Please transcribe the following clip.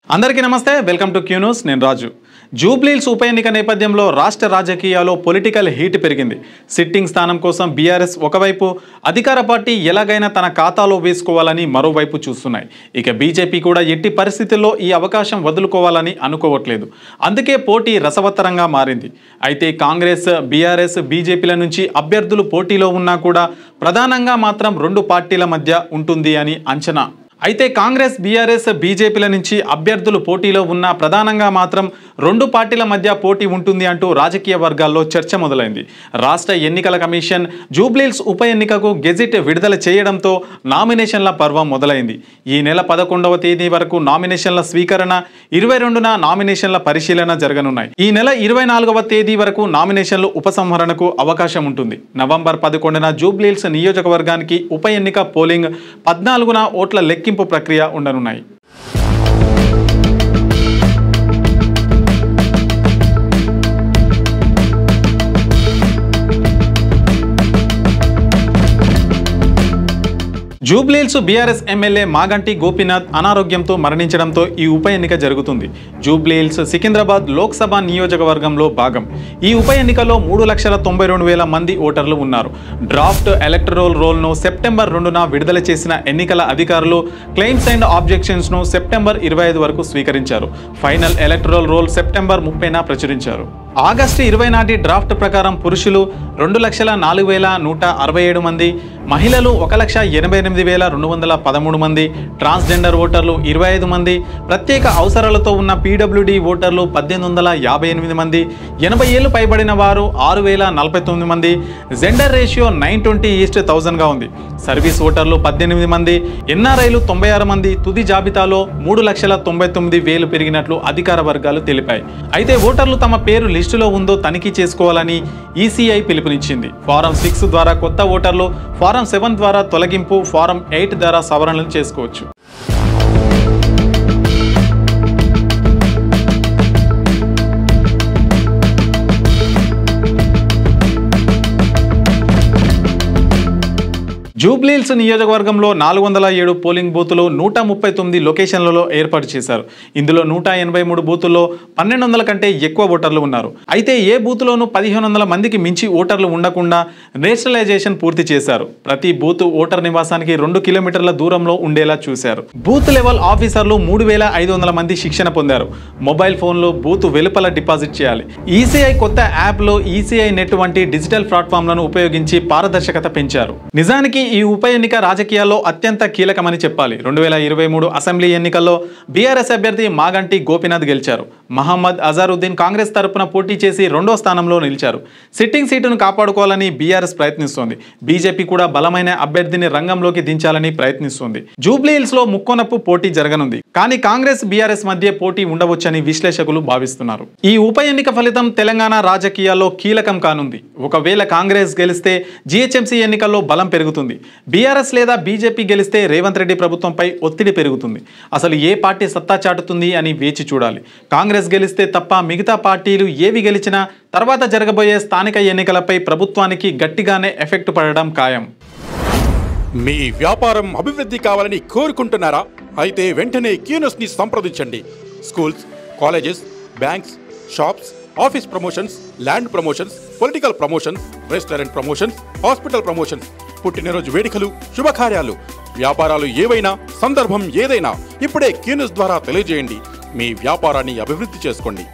అందరికీ నమస్తే welcome to Q news నేను రాజు జూబ్లీహిల్స్ ఉప ఎన్నిక నేపథ్యంలో రాష్ట్ర రాజకీయాల్లో పొలిటికల్ హీట్ పెరిగింది సిట్టింగ్ స్థానం కోసం బీఆర్ఎస్ ఒకవైపు అధికార పార్టీ ఎలాగైనా తన ఖాతాలో వేసుకోవాలని మరోవైపు చూస్తున్నాయి ఇక బీజేపీ కూడా ఎట్టి పరిస్థితుల్లో ఈ అవకాశం వదులుకోవాలని అనుకోవట్లేదు అందుకే పోటీ రసవత్తరంగా మారింది అయితే కాంగ్రెస్ బీఆర్ఎస్ బీజేపీల నుంచి అభ్యర్థులు పోటీలో ఉన్నా కూడా ప్రధానంగా మాత్రం రెండు పార్టీల మధ్య ఉంటుంది అని అంచనా అయితే కాంగ్రెస్ బీఆర్ఎస్ బీజేపీల నుంచి అభ్యర్థులు పోటీలో ఉన్న ప్రధానంగా మాత్రం రెండు పార్టీల మధ్య పోటీ ఉంటుంది అంటూ రాజకీయ వర్గాల్లో చర్చ మొదలైంది రాష్ట్ర ఎన్నికల కమిషన్ జూబ్లీహిల్స్ ఉప ఎన్నికకు గెజిట్ విడుదల చేయడంతో నామినేషన్ల పర్వం మొదలైంది ఈ నెల 11వ తేదీ వరకు నామినేషన్ల స్వీకరణ 22న నామినేషన్ల పరిశీలన జరగనున్నాయి ఈ నెల 24వ తేదీ వరకు నామినేషన్లు ఉపసంహరణకు అవకాశం ఉంటుంది నవంబర్ 11న జూబ్లీహిల్స్ నియోజకవర్గానికి ఉప ఎన్నిక పోలింగ్ 14న ఓట్ల లెక్కింపు ప్రక్రియ ఉండనున్నాయి జూబ్లీహిల్స్ బీఆర్ఎస్ ఎమ్మెల్యే మాగంటి గోపీనాథ్ అనారోగ్యంతో మరణించడంతో ఈ ఉప ఎన్నిక జరుగుతుంది జూబ్లీహిల్స్ సికింద్రాబాద్ లోక్సభ నియోజకవర్గంలో భాగం ఈ ఉప ఎన్నికలో 3,92,000 మంది ఓటర్లు ఉన్నారు డ్రాఫ్ట్ ఎలక్టరల్ రోల్ను సెప్టెంబర్ 2న విడుదల చేసిన ఎన్నికల అధికారులు క్లెయిమ్స్ అండ్ ఆబ్జెక్షన్స్ను సెప్టెంబర్ 25 వరకు స్వీకరించారు ఫైనల్ ఎలక్టరల్ రోల్ సెప్టెంబర్ 30న ప్రచురించారు ఆగస్టు 20 నాటి డ్రాఫ్ట్ ప్రకారం పురుషులు 2,04,167 మంది మహిళలు 1,88,213 మంది ట్రాన్స్జెండర్ ఓటర్లు 25 మంది ప్రత్యేక అవసరాలతో ఉన్న పీడబ్ల్యూడీ ఓటర్లు 1,858 మంది 80 ఏళ్లు పైబడిన వారు 6,049 మంది జెండర్ రేషియో 920:1000గా ఉంది సర్వీస్ ఓటర్లు 18 మంది ఎన్ఆర్ఐలు 96 మంది తుది జాబితాలో 3,99,000 పెరిగినట్లు అధికార వర్గాలు తెలిపాయి అయితే ఓటర్లు తమ పేరు లిస్టులో ఉందో తనిఖీ చేసుకోవాలని ఈసీఐ పిలుపునిచ్చింది ఫారం 6 ద్వారా కొత్త ఓటర్లు ఫారం 7 ద్వారా తొలగింపు ఫారం 8 ద్వారా సవరణలు చేసుకోవచ్చు జూబ్లీహిల్స్ నియోజకవర్గంలో 407 పోలింగ్ బూతులు 139 లొకేషన్లలో ఏర్పాటు చేశారు ఇందులో 183 బూతుల్లో 1,200 కంటే ఎక్కువ ఓటర్లు ఉన్నారు అయితే ఏ బూత్లోనూ 1,500 మందికి మించి ఓటర్లు ఉండకుండా నేషనలైజేషన్ పూర్తి చేశారు ప్రతి బూత్ ఓటర్ నివాసానికి 2 కిలోమీటర్ల దూరంలో ఉండేలా చూశారు బూత్ లెవెల్ ఆఫీసర్లు 3,500 మంది శిక్షణ పొందారు మొబైల్ ఫోన్లు బూత్ వెలుపల డిపాజిట్ చేయాలి ఈసీఐ కొత్త యాప్లో ఈసీఐ నెట్ వంటి డిజిటల్ ప్లాట్ఫామ్లను ఉపయోగించి పారదర్శకత పెంచారు నిజానికి ఈ ఉప ఎన్నిక రాజకీయాల్లో అత్యంత కీలకమని చెప్పాలి 2023 అసెంబ్లీ ఎన్నికల్లో బీఆర్ఎస్ అభ్యర్థి మాగంటి గోపీనాథ్ గెలిచారు మహమ్మద్ అజారుద్దీన్ కాంగ్రెస్ తరపున పోటీ చేసి 2వ స్థానంలో నిలిచారు సిట్టింగ్ సీటును కాపాడుకోవాలని బీఆర్ఎస్ ప్రయత్నిస్తోంది బీజేపీ కూడా బలమైన అభ్యర్థిని రంగంలోకి దించాలని ప్రయత్నిస్తోంది జూబ్లీహిల్స్ లో ముక్కోనప్పు పోటీ జరగనుంది కానీ కాంగ్రెస్ బీఆర్ఎస్ మధ్య పోటీ ఉండవచ్చని విశ్లేషకులు భావిస్తున్నారు ఈ ఉప ఎన్నిక ఫలితం తెలంగాణ రాజకీయాల్లో కీలకం కానుంది ఒకవేళ కాంగ్రెస్ గెలిస్తే జీహెచ్ఎంసీ ఎన్నికల్లో బలం పెరుగుతుంది బీఆర్ఎస్ లేదా బీజేపీ గెలిస్తే రేవంత్ రెడ్డి ప్రభుత్వంపై ఒత్తిడి పెరుగుతుంది అసలు ఏ పార్టీ సత్తా చాటుతుంది అని వేచి చూడాలి కాంగ్రెస్ గెలిస్తే తప్ప మిగతా పార్టీలు ఏవి గెలిచినా తర్వాత జరగబోయే స్థానిక ఎన్నికలపై ప్రభుత్వానికి గట్టిగానే ఎఫెక్ట్ పడడం ఖాయం మీ వ్యాపారం అభివృద్ధి కావాలని కోరుకుంటున్నారా అయితే వెంటనే క్యూ న్యూస్ ని సంప్రదించండి schools colleges banks shops office promotions land promotions political promotions restaurant promotions hospital promotions పుట్టినరోజు వేడుకలు శుభకార్యాలు వ్యాపారాలు ఏవైనా సందర్భం ఏదైనా ఇప్పుడే క్యూ న్యూస్ ద్వారా తెలియజేయండి మీ వ్యాపారాన్ని అభివృద్ధి చేసుకోండి